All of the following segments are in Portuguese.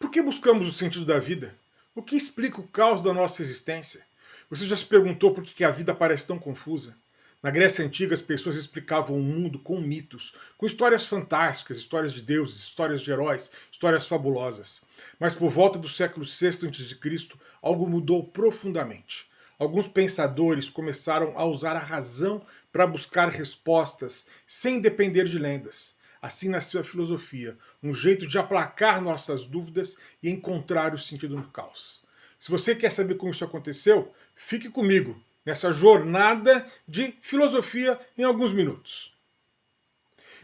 Por que buscamos o sentido da vida? O que explica o caos da nossa existência? Você já se perguntou por que a vida parece tão confusa? Na Grécia Antiga, as pessoas explicavam o mundo com mitos, com histórias fantásticas, histórias de deuses, histórias de heróis, histórias fabulosas. Mas por volta do século VI a.C., algo mudou profundamente. Alguns pensadores começaram a usar a razão para buscar respostas sem depender de lendas. Assim nasceu a filosofia, um jeito de aplacar nossas dúvidas e encontrar o sentido no caos. Se você quer saber como isso aconteceu, fique comigo nessa jornada de filosofia em alguns minutos.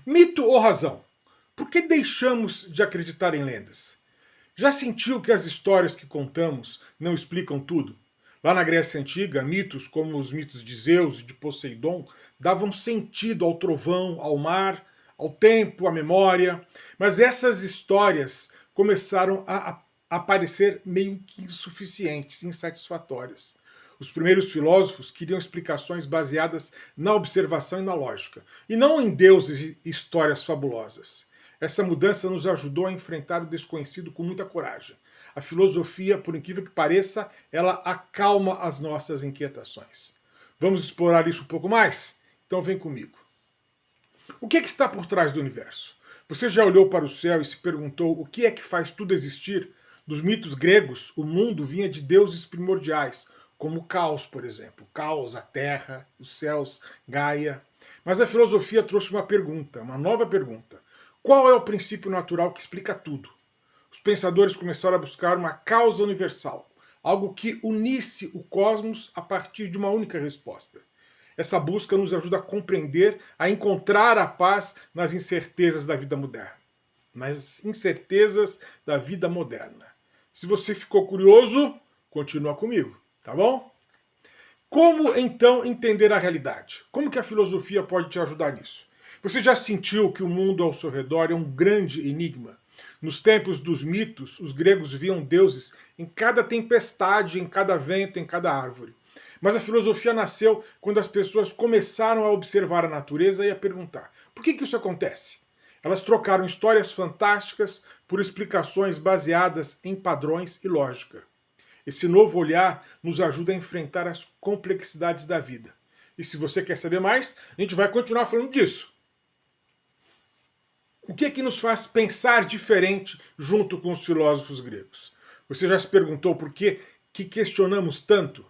Mito ou razão? Por que deixamos de acreditar em lendas? Já sentiu que as histórias que contamos não explicam tudo? Lá na Grécia Antiga, mitos como os mitos de Zeus e de Poseidon davam sentido ao trovão, ao mar, ao tempo, à memória. Mas essas histórias começaram a parecer meio que insuficientes, insatisfatórias. Os primeiros filósofos queriam explicações baseadas na observação e na lógica, e não em deuses e histórias fabulosas. Essa mudança nos ajudou a enfrentar o desconhecido com muita coragem. A filosofia, por incrível que pareça, ela acalma as nossas inquietações. Vamos explorar isso um pouco mais? Então vem comigo. O que é que está por trás do universo? Você já olhou para o céu e se perguntou o que é que faz tudo existir? Dos mitos gregos, o mundo vinha de deuses primordiais, como o caos, por exemplo. O caos, a terra, os céus, Gaia. Mas a filosofia trouxe uma pergunta, uma nova pergunta. Qual é o princípio natural que explica tudo? Os pensadores começaram a buscar uma causa universal, algo que unisse o cosmos a partir de uma única resposta. Essa busca nos ajuda a compreender, a encontrar a paz nas incertezas da vida moderna. Nas incertezas da vida moderna. Se você ficou curioso, continua comigo, tá bom? Como então entender a realidade? Como que a filosofia pode te ajudar nisso? Você já sentiu que o mundo ao seu redor é um grande enigma? Nos tempos dos mitos, os gregos viam deuses em cada tempestade, em cada vento, em cada árvore. Mas a filosofia nasceu quando as pessoas começaram a observar a natureza e a perguntar: por que isso acontece? Elas trocaram histórias fantásticas por explicações baseadas em padrões e lógica. Esse novo olhar nos ajuda a enfrentar as complexidades da vida. E se você quer saber mais, a gente vai continuar falando disso. O que é que nos faz pensar diferente junto com os filósofos gregos? Você já se perguntou por que questionamos tanto?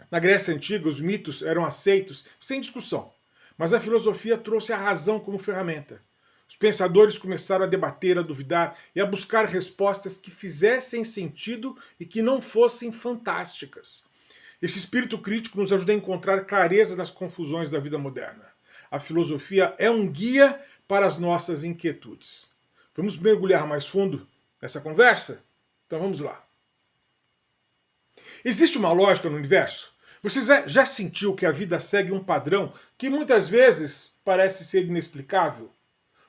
Na Grécia Antiga, os mitos eram aceitos sem discussão, mas a filosofia trouxe a razão como ferramenta. Os pensadores começaram a debater, a duvidar e a buscar respostas que fizessem sentido e que não fossem fantásticas. Esse espírito crítico nos ajuda a encontrar clareza nas confusões da vida moderna. A filosofia é um guia para as nossas inquietudes. Vamos mergulhar mais fundo nessa conversa? Então vamos lá. Existe uma lógica no universo? Você já sentiu que a vida segue um padrão que muitas vezes parece ser inexplicável?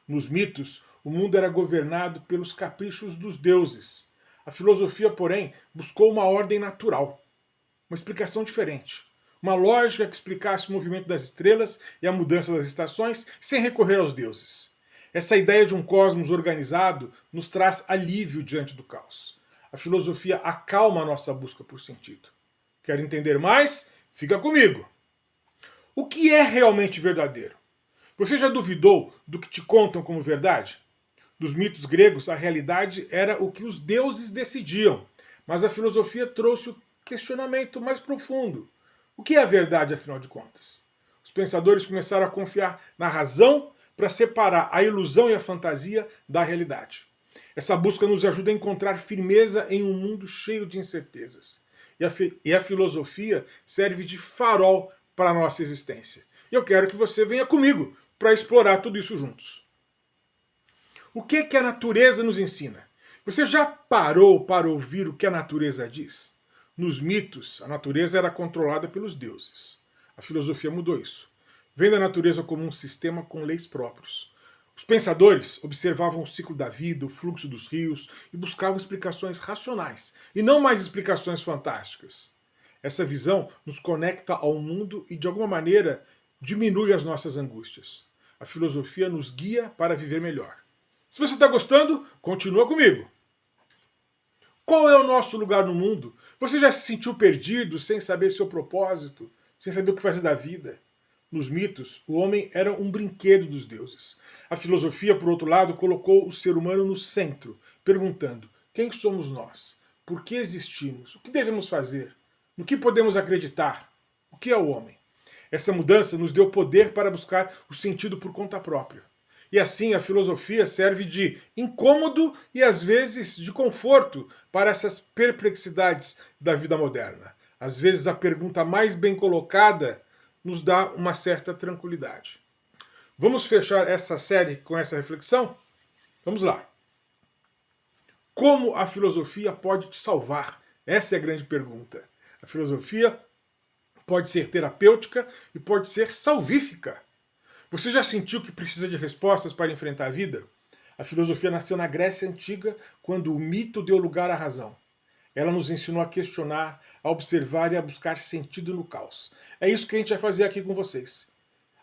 Nos mitos, o mundo era governado pelos caprichos dos deuses. A filosofia, porém, buscou uma ordem natural, uma explicação diferente. Uma lógica que explicasse o movimento das estrelas e a mudança das estações sem recorrer aos deuses. Essa ideia de um cosmos organizado nos traz alívio diante do caos. A filosofia acalma a nossa busca por sentido. Quer entender mais? Fica comigo! O que é realmente verdadeiro? Você já duvidou do que te contam como verdade? Dos mitos gregos, a realidade era o que os deuses decidiam, mas a filosofia trouxe o questionamento mais profundo. O que é a verdade, afinal de contas? Os pensadores começaram a confiar na razão para separar a ilusão e a fantasia da realidade. Essa busca nos ajuda a encontrar firmeza em um mundo cheio de incertezas. E a filosofia serve de farol para a nossa existência. E eu quero que você venha comigo para explorar tudo isso juntos. O que a natureza nos ensina? Você já parou para ouvir o que a natureza diz? Nos mitos, a natureza era controlada pelos deuses. A filosofia mudou isso. Vendo a natureza como um sistema com leis próprios. Os pensadores observavam o ciclo da vida, o fluxo dos rios e buscavam explicações racionais, e não mais explicações fantásticas. Essa visão nos conecta ao mundo e, de alguma maneira, diminui as nossas angústias. A filosofia nos guia para viver melhor. Se você está gostando, continua comigo. Qual é o nosso lugar no mundo? Você já se sentiu perdido, sem saber seu propósito, sem saber o que fazer da vida? Nos mitos, o homem era um brinquedo dos deuses. A filosofia, por outro lado, colocou o ser humano no centro, perguntando: quem somos nós? Por que existimos? O que devemos fazer? No que podemos acreditar? O que é o homem? Essa mudança nos deu poder para buscar o sentido por conta própria. E assim a filosofia serve de incômodo e às vezes de conforto para essas perplexidades da vida moderna. Às vezes a pergunta mais bem colocada nos dá uma certa tranquilidade. Vamos fechar essa série com essa reflexão? Vamos lá. Como a filosofia pode te salvar? Essa é a grande pergunta. A filosofia pode ser terapêutica e pode ser salvífica. Você já sentiu que precisa de respostas para enfrentar a vida? A filosofia nasceu na Grécia Antiga, quando o mito deu lugar à razão. Ela nos ensinou a questionar, a observar e a buscar sentido no caos. É isso que a gente vai fazer aqui com vocês.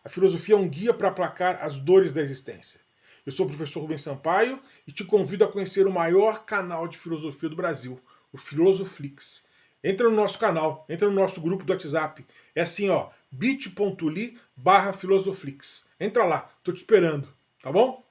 A filosofia é um guia para aplacar as dores da existência. Eu sou o professor Rubens Sampaio e te convido a conhecer o maior canal de filosofia do Brasil, o Filosoflix. Entra no nosso canal, entra no nosso grupo do WhatsApp. É assim, ó, bit.ly/filosoflix. Entra lá, tô te esperando, tá bom?